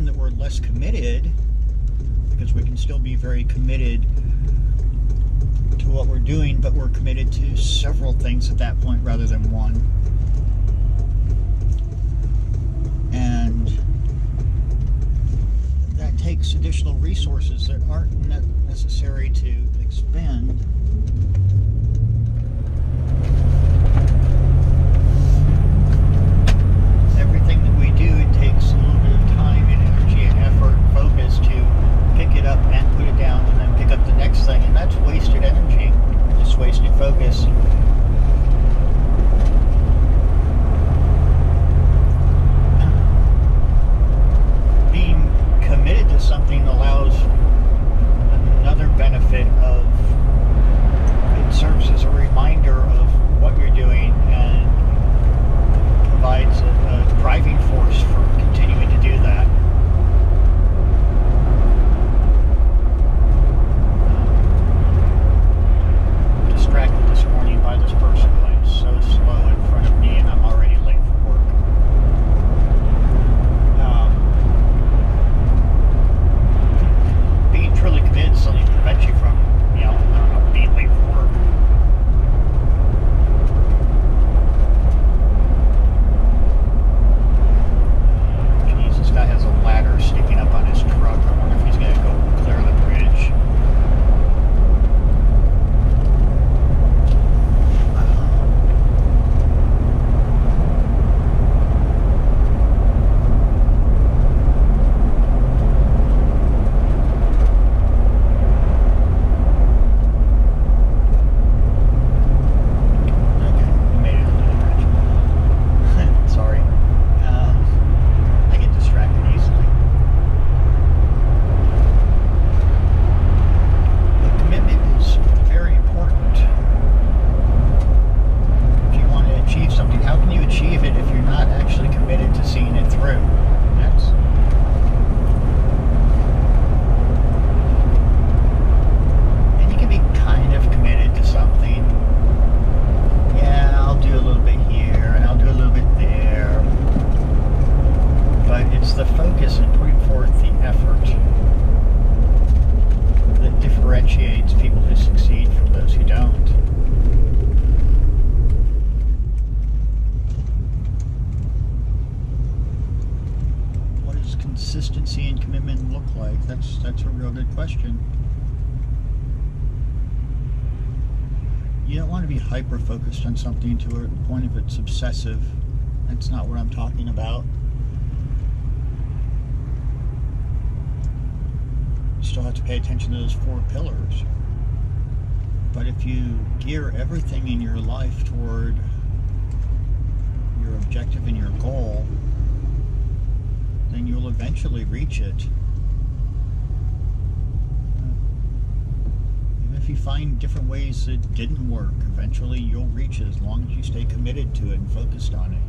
that we're less committed, because we can still be very committed to what we're doing, but we're committed to several things at that point rather than one. And that takes additional resources that aren't necessary to expend. Everything that we do, it takes a little bit of time and energy and effort and focus to pick it up and put it down and then pick up the next thing, and that's wasted energy, just wasted focus. Being committed to something allows another benefit of it serves as a reminder of what you're doing and provides a driving force for continuing to do that. Distracted this morning by this person going so slow in front of me, and I'm already late for work. Being truly committed to something prevents you from, being late for work. Jeez, this guy has a ladder sticking up on his truck. I wonder if he's going to go clear the bridge. People who succeed from those who don't. What does consistency and commitment look like? That's a real good question. You don't want to be hyper-focused on something to the point of it's obsessive. That's not what I'm talking about. You still have to pay attention to those 4 pillars. But if you gear everything in your life toward your objective and your goal, then you'll eventually reach it. Even if you find different ways that didn't work, eventually you'll reach it as long as you stay committed to it and focused on it.